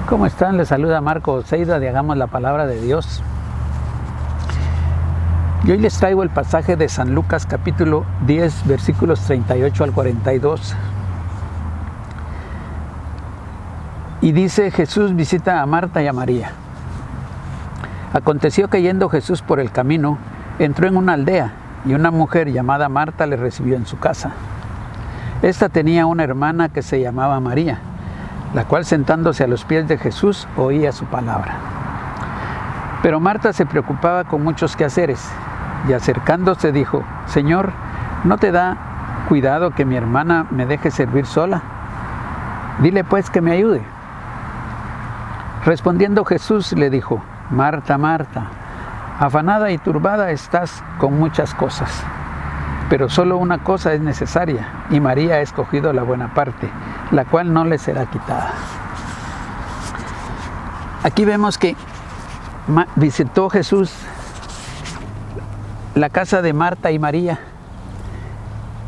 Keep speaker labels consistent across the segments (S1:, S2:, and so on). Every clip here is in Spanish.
S1: ¿Cómo están? Les saluda Marco Oseida de Hagamos la Palabra de Dios. Y hoy les traigo el pasaje de San Lucas capítulo 10, versículos 38 al 42. Y dice: Jesús visita a Marta y a María. Aconteció que yendo Jesús por el camino, entró en una aldea, y una mujer llamada Marta le recibió en su casa. Esta tenía una hermana que se llamaba María, la cual sentándose a los pies de Jesús oía su palabra. Pero Marta se preocupaba con muchos quehaceres, y acercándose dijo: Señor, ¿no te da cuidado que mi hermana me deje servir sola? Dile pues que me ayude. Respondiendo Jesús le dijo: Marta, Marta, afanada y turbada estás con muchas cosas, pero solo una cosa es necesaria, y María ha escogido la buena parte, la cual no le será quitada. Aquí vemos que visitó Jesús la casa de Marta y María.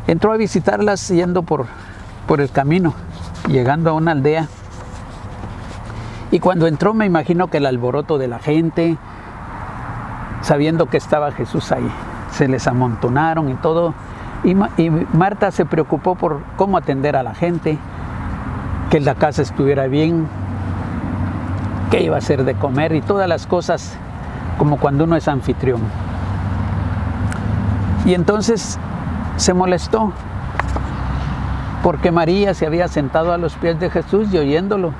S1: Entró a visitarlas yendo por el camino, llegando a una aldea. Y cuando entró, me imagino que el alboroto de la gente, sabiendo que estaba Jesús ahí, se les amontonaron y todo. Y Marta se preocupó por cómo atender a la gente, que la casa estuviera bien, qué iba a hacer de comer y todas las cosas, como cuando uno es anfitrión. Y entonces se molestó porque María se había sentado a los pies de Jesús y oyéndolo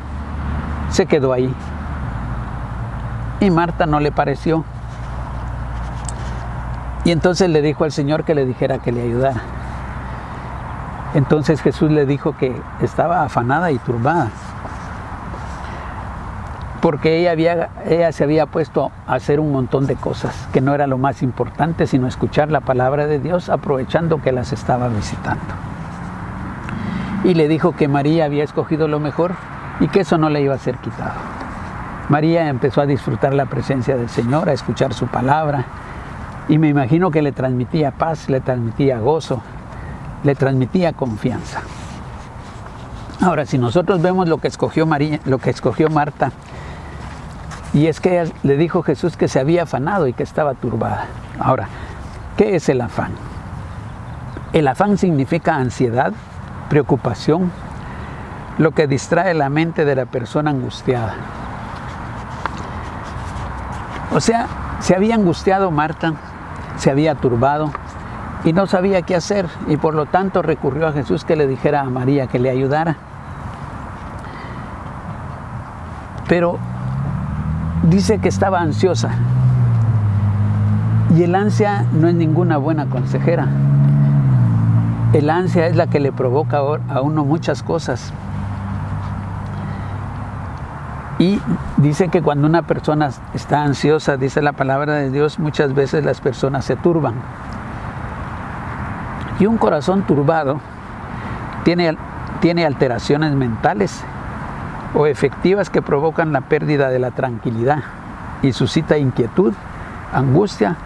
S1: se quedó ahí. Y Marta no le pareció. Y entonces le dijo al Señor que le dijera que le ayudara. Entonces Jesús le dijo que estaba afanada y turbada, porque ella se había puesto a hacer un montón de cosas, que no era lo más importante, sino escuchar la palabra de Dios, aprovechando que las estaba visitando. Y le dijo que María había escogido lo mejor y que eso no le iba a ser quitado. María empezó a disfrutar la presencia del Señor, a escuchar su palabra, y me imagino que le transmitía paz, le transmitía gozo, le transmitía confianza. Ahora, si nosotros vemos lo que escogió Marta, y es que ella le dijo a Jesús que se había afanado y que estaba turbada. Ahora, ¿qué es el afán? El afán significa ansiedad, preocupación, lo que distrae la mente de la persona angustiada. O sea, se había angustiado Marta, se había turbado y no sabía qué hacer, y por lo tanto recurrió a Jesús que le dijera a María que le ayudara. Pero dice que estaba ansiosa, y el ansia no es ninguna buena consejera. El ansia es la que le provoca a uno muchas cosas. Y dice que cuando una persona está ansiosa, dice la palabra de Dios, muchas veces las personas se turban. Y un corazón turbado tiene alteraciones mentales o efectivas que provocan la pérdida de la tranquilidad y suscita inquietud, angustia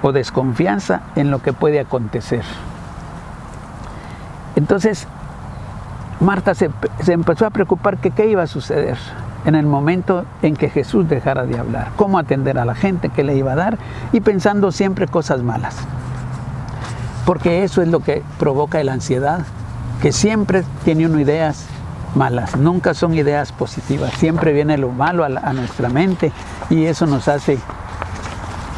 S1: o desconfianza en lo que puede acontecer. Entonces, Marta se empezó a preocupar que qué iba a suceder en el momento en que Jesús dejara de hablar, cómo atender a la gente, qué le iba a dar, y pensando siempre cosas malas. Porque eso es lo que provoca la ansiedad, que siempre tiene uno ideas malas, nunca son ideas positivas, siempre viene lo malo a nuestra mente, y eso nos hace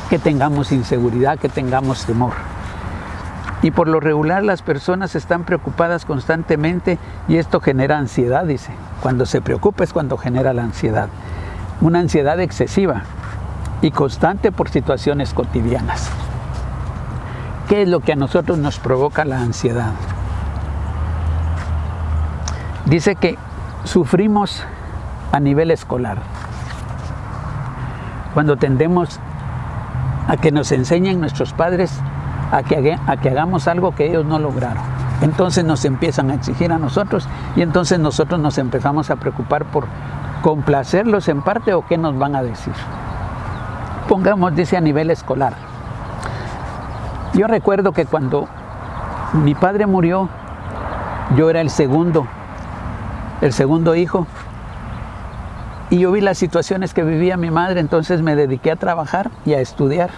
S1: que tengamos inseguridad, que tengamos temor. Y por lo regular las personas están preocupadas constantemente, y esto genera ansiedad, dice. Cuando se preocupa es cuando genera la ansiedad. Una ansiedad excesiva y constante por situaciones cotidianas. ¿Qué es lo que a nosotros nos provoca la ansiedad? Dice que sufrimos a nivel escolar. Cuando tendemos a que nos enseñen nuestros padres a que hagamos algo que ellos no lograron. Entonces nos empiezan a exigir a nosotros, y entonces nosotros nos empezamos a preocupar por complacerlos en parte, o qué nos van a decir. Pongamos, dice, a nivel escolar. Yo recuerdo que cuando mi padre murió, yo era el segundo hijo, Y yo vi las situaciones que vivía mi madre, entonces me dediqué a trabajar y a estudiar.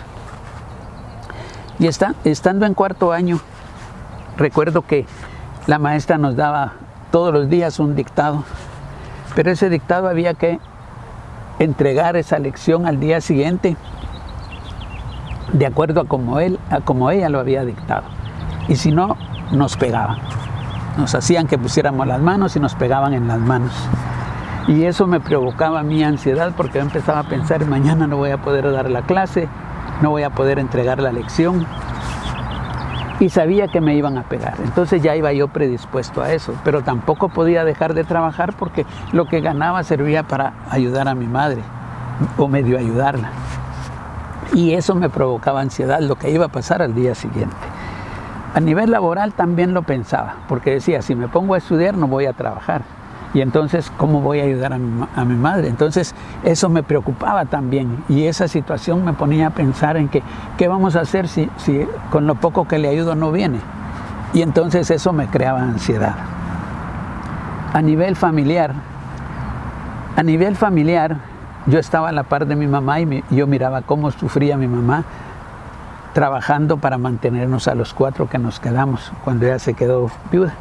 S1: Y estando en cuarto año, recuerdo que la maestra nos daba todos los días un dictado, pero ese dictado había que entregar esa lección al día siguiente de acuerdo a como ella lo había dictado. Y si no, nos pegaban. Nos hacían que pusiéramos las manos y nos pegaban en las manos. Y eso me provocaba mi ansiedad porque yo empezaba a pensar, mañana no voy a poder dar la clase, no voy a poder entregar la lección. Y sabía que me iban a pegar. Entonces ya iba yo predispuesto a eso. Pero tampoco podía dejar de trabajar porque lo que ganaba servía para ayudar a mi madre o medio ayudarla. Y eso me provocaba ansiedad, lo que iba a pasar al día siguiente. A nivel laboral también lo pensaba, porque decía, si me pongo a estudiar no voy a trabajar. Y entonces, ¿cómo voy a ayudar a mi madre? Entonces, eso me preocupaba también. Y esa situación me ponía a pensar en que, ¿qué vamos a hacer si con lo poco que le ayudo no viene? Y entonces eso me creaba ansiedad. A nivel familiar, yo estaba a la par de mi mamá y yo miraba cómo sufría mi mamá trabajando para mantenernos a los 4 que nos quedamos cuando ella se quedó viuda.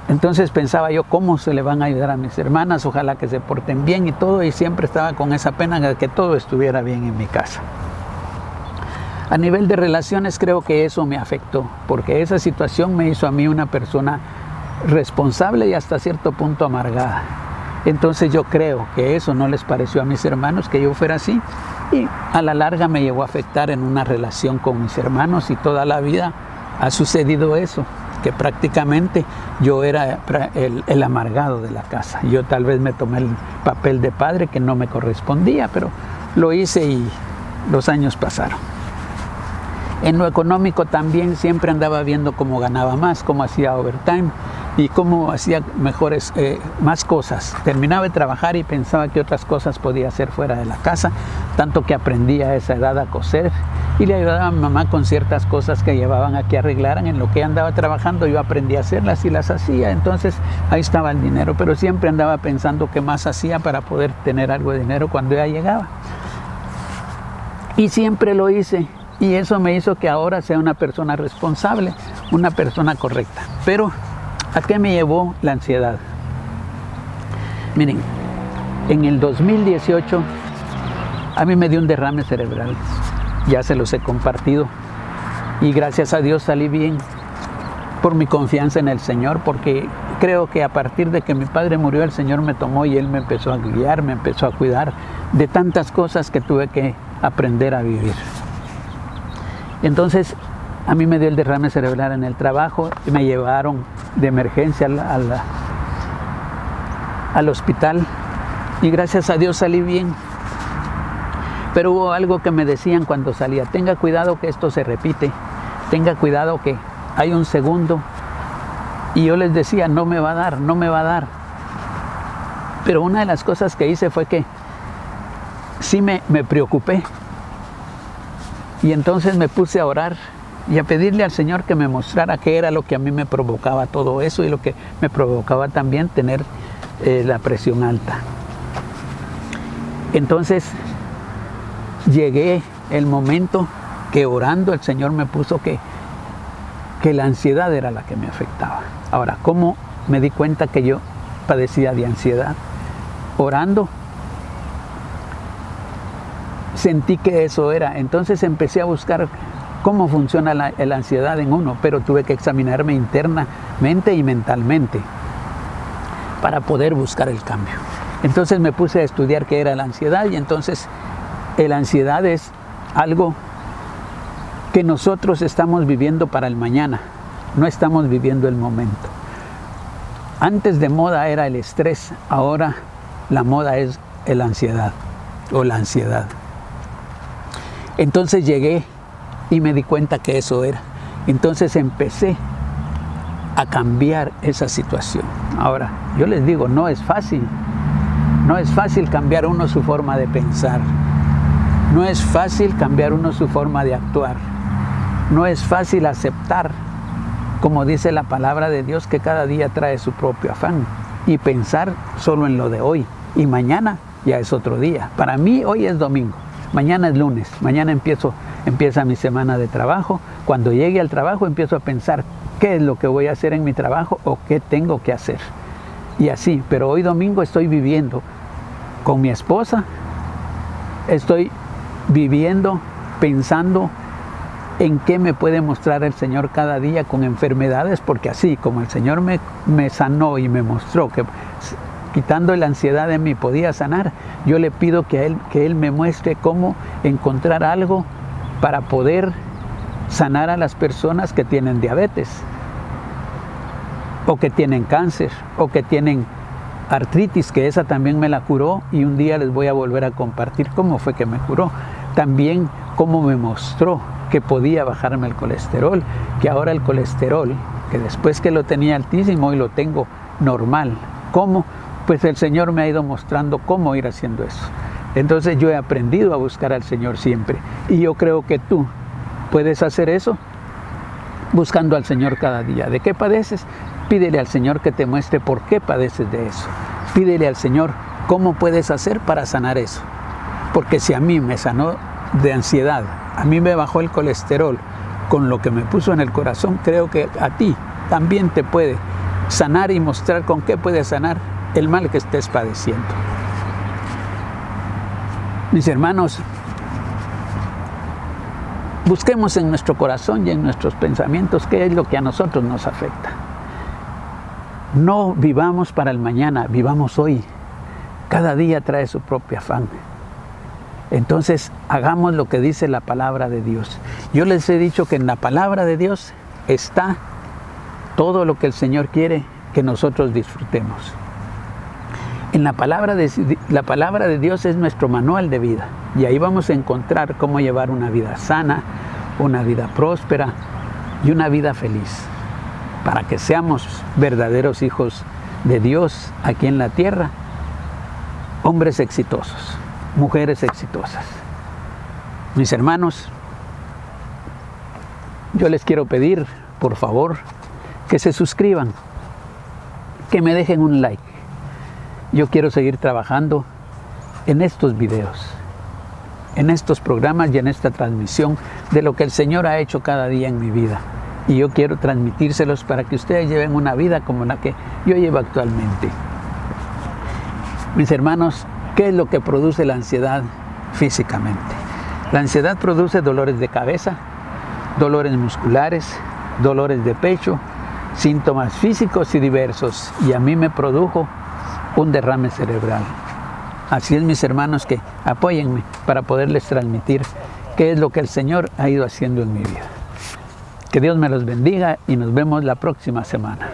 S1: Entonces pensaba yo, ¿cómo se le van a ayudar a mis hermanas? Ojalá que se porten bien y todo, y siempre estaba con esa pena de que todo estuviera bien en mi casa. A nivel de relaciones creo que eso me afectó, porque esa situación me hizo a mí una persona responsable y hasta cierto punto amargada. Entonces yo creo que eso no les pareció a mis hermanos que yo fuera así, y a la larga me llegó a afectar en una relación con mis hermanos, y toda la vida ha sucedido eso, que prácticamente yo era el amargado de la casa. Yo tal vez me tomé el papel de padre que no me correspondía, pero lo hice y los años pasaron. En lo económico también siempre andaba viendo cómo ganaba más, cómo hacía overtime y cómo hacía más cosas. Terminaba de trabajar y pensaba que otras cosas podía hacer fuera de la casa, tanto que aprendí a esa edad a coser y le ayudaba a mi mamá con ciertas cosas que llevaban a que arreglaran. En lo que andaba trabajando yo aprendí a hacerlas y las hacía, entonces ahí estaba el dinero, pero siempre andaba pensando qué más hacía para poder tener algo de dinero cuando ya llegaba. Y siempre lo hice. Y eso me hizo que ahora sea una persona responsable, una persona correcta. Pero, ¿a qué me llevó la ansiedad? Miren, en el 2018 a mí me dio un derrame cerebral. Ya se los he compartido. Y gracias a Dios salí bien por mi confianza en el Señor, porque creo que a partir de que mi padre murió, el Señor me tomó y Él me empezó a guiar, me empezó a cuidar de tantas cosas que tuve que aprender a vivir. Entonces, a mí me dio el derrame cerebral en el trabajo y me llevaron de emergencia al hospital y gracias a Dios salí bien. Pero hubo algo que me decían cuando salía: tenga cuidado que esto se repite, tenga cuidado que hay un segundo. Y yo les decía, no me va a dar, no me va a dar. Pero una de las cosas que hice fue que sí me preocupé. Y entonces me puse a orar y a pedirle al Señor que me mostrara qué era lo que a mí me provocaba todo eso y lo que me provocaba también tener la presión alta. Entonces llegué el momento que orando el Señor me puso que la ansiedad era la que me afectaba. Ahora, ¿cómo me di cuenta que yo padecía de ansiedad? Orando. Sentí que eso era, entonces empecé a buscar cómo funciona la ansiedad en uno, pero tuve que examinarme internamente y mentalmente para poder buscar el cambio. Entonces me puse a estudiar qué era la ansiedad, y entonces la ansiedad es algo que nosotros estamos viviendo para el mañana, no estamos viviendo el momento. Antes de moda era el estrés, ahora la moda es la ansiedad o la ansiedad. Entonces llegué y me di cuenta que eso era. Entonces empecé a cambiar esa situación. Ahora, yo les digo, no es fácil. No es fácil cambiar uno su forma de pensar. No es fácil cambiar uno su forma de actuar. No es fácil aceptar, como dice la palabra de Dios, que cada día trae su propio afán, y pensar solo en lo de hoy. Y mañana ya es otro día. Para mí hoy es domingo, mañana es lunes, mañana empieza mi semana de trabajo. Cuando llegue al trabajo empiezo a pensar qué es lo que voy a hacer en mi trabajo o qué tengo que hacer. Y así, pero hoy domingo estoy viviendo con mi esposa, estoy viviendo, pensando en qué me puede mostrar el Señor cada día con enfermedades, porque así como el Señor me sanó y me mostró que quitando la ansiedad de mí podía sanar, yo le pido que Él me muestre cómo encontrar algo para poder sanar a las personas que tienen diabetes, o que tienen cáncer, o que tienen artritis, que esa también me la curó, y un día les voy a volver a compartir cómo fue que me curó. También cómo me mostró que podía bajarme el colesterol, que ahora el colesterol, que después que lo tenía altísimo hoy lo tengo normal. ¿Cómo? Pues el Señor me ha ido mostrando cómo ir haciendo eso. Entonces yo he aprendido a buscar al Señor siempre, y yo creo que tú puedes hacer eso buscando al Señor cada día. ¿De qué padeces? Pídele al Señor que te muestre por qué padeces de eso. Pídele al Señor cómo puedes hacer para sanar eso. Porque si a mí me sanó de ansiedad, a mí me bajó el colesterol con lo que me puso en el corazón, creo que a ti también te puede sanar y mostrar con qué puedes sanar el mal que estés padeciendo. Mis hermanos, busquemos en nuestro corazón y en nuestros pensamientos qué es lo que a nosotros nos afecta. No vivamos para el mañana, vivamos hoy. Cada día trae su propio afán. Entonces, hagamos lo que dice la palabra de Dios. Yo les he dicho que en la palabra de Dios está todo lo que el Señor quiere que nosotros disfrutemos. En la palabra de Dios es nuestro manual de vida, y ahí vamos a encontrar cómo llevar una vida sana, una vida próspera y una vida feliz, para que seamos verdaderos hijos de Dios aquí en la tierra, hombres exitosos, mujeres exitosas. Mis hermanos, yo les quiero pedir, por favor, que se suscriban, que me dejen un like. Yo quiero seguir trabajando en estos videos, en estos programas y en esta transmisión de lo que el Señor ha hecho cada día en mi vida. Y yo quiero transmitírselos para que ustedes lleven una vida como la que yo llevo actualmente. Mis hermanos, ¿qué es lo que produce la ansiedad físicamente? La ansiedad produce dolores de cabeza, dolores musculares, dolores de pecho, síntomas físicos y diversos. Y a mí me produjo un derrame cerebral. Así es, mis hermanos, que apóyenme para poderles transmitir qué es lo que el Señor ha ido haciendo en mi vida. Que Dios me los bendiga y nos vemos la próxima semana.